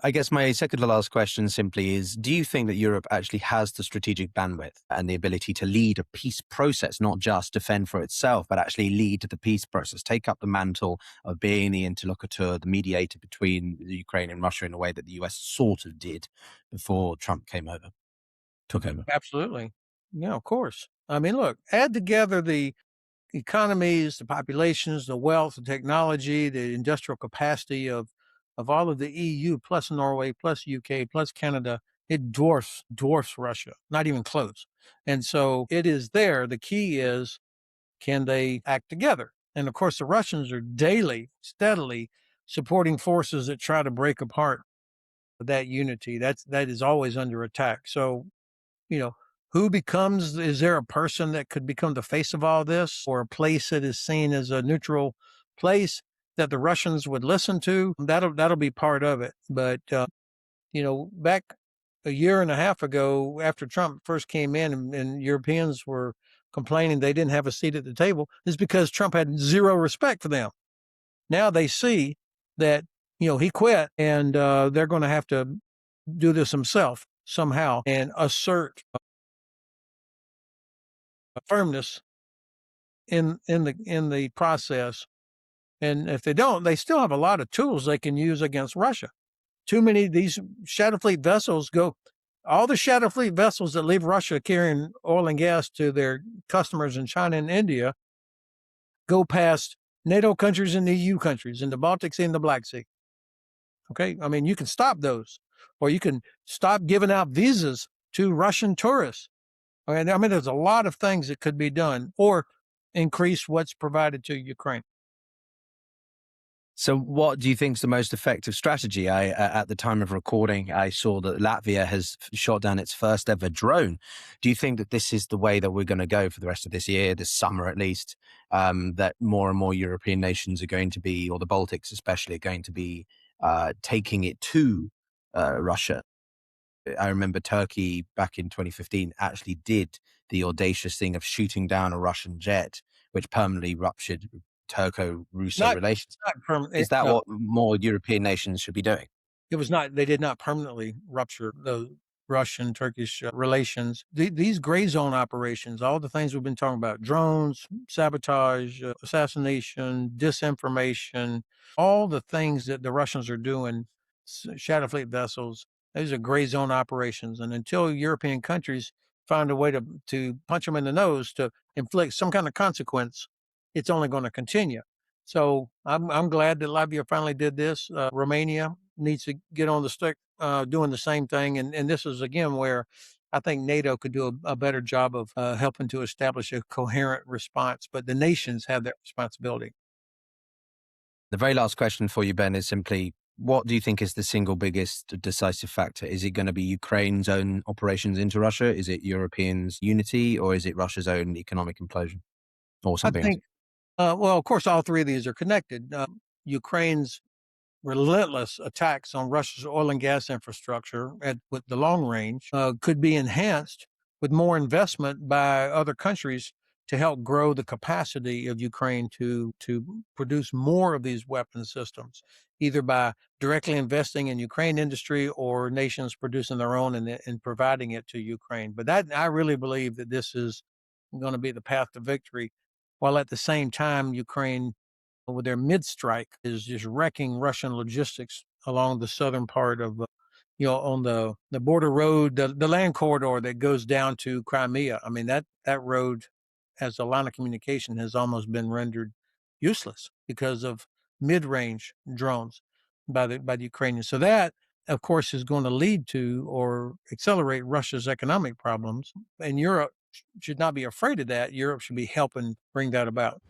I guess my second to last question simply is, do you think that Europe actually has the strategic bandwidth and the ability to lead a peace process, not just defend for itself, but actually lead the peace process, take up the mantle of being the interlocutor, the mediator between the Ukraine and Russia in a way that the US sort of did before Trump took over? Absolutely. Yeah, of course. I mean, look, add together the economies, the populations, the wealth, the technology, the industrial capacity of all of the EU plus Norway plus UK plus Canada. It dwarfs Russia, not even close. And so it is there. The key is, can they act together? And of course, the Russians are daily, steadily supporting forces that try to break apart that unity. That is always under attack. So, you know, is there a person that could become the face of all this, or a place that is seen as a neutral place that the Russians would listen to? That'll be part of it. But, back a year and a half ago, after Trump first came in and Europeans were complaining they didn't have a seat at the table, is because Trump had zero respect for them. Now they see that, he quit, and they're going to have to do this himself somehow and assert firmness in the process. And if they don't, they still have a lot of tools they can use against Russia. Too many of these shadow fleet vessels go. All the shadow fleet vessels that leave Russia carrying oil and gas to their customers in China and India go past NATO countries and EU countries in the Baltic Sea and the Black Sea. Okay. I mean, you can stop those, or you can stop giving out visas to Russian tourists. Okay. I mean, there's a lot of things that could be done, or increase what's provided to Ukraine. So, what do you think is the most effective strategy? At the time of recording, I saw that Latvia has shot down its first ever drone. Do you think that this is the way that we're going to go for the rest of this year, this summer at least? That more and more European nations are going to be, or the Baltics especially, are going to be taking it to Russia. I remember Turkey back in 2015 actually did the audacious thing of shooting down a Russian jet, which permanently ruptured Turco-Russo Not, relations. not permanent. Is that No, what more European nations should be doing? it was not. They did not permanently rupture the Russian-Turkish relations. These gray zone operations, all the things we've been talking about: drones, sabotage, assassination, disinformation, all the things that the Russians are doing, shadow fleet vessels. These are gray zone operations, and until European countries find a way to punch them in the nose to inflict some kind of consequence, it's only going to continue. So I'm glad that Latvia finally did this. Romania needs to get on the stick, doing the same thing. And this is again where I think NATO could do a better job of helping to establish a coherent response. But the nations have that responsibility. The very last question for you, Ben, is simply, what do you think is the single biggest decisive factor? Is it going to be Ukraine's own operations into Russia? Is it Europeans' unity? Or is it Russia's own economic implosion? Or I something else? think, well, of course, all three of these are connected. Ukraine's relentless attacks on Russia's oil and gas infrastructure with the long range could be enhanced with more investment by other countries to help grow the capacity of Ukraine to produce more of these weapon systems, either by directly investing in Ukraine industry or nations producing their own and providing it to Ukraine. But that, I really believe that this is going to be the path to victory, while at the same time Ukraine with their mid strike is just wrecking Russian logistics along the southern part of, on the border road, the land corridor that goes down to Crimea. I mean, that road as a line of communication has almost been rendered useless because of mid range drones by the Ukrainians. So that, of course, is going to lead to or accelerate Russia's economic problems. And Europe should not be afraid of that. Europe should be helping bring that about.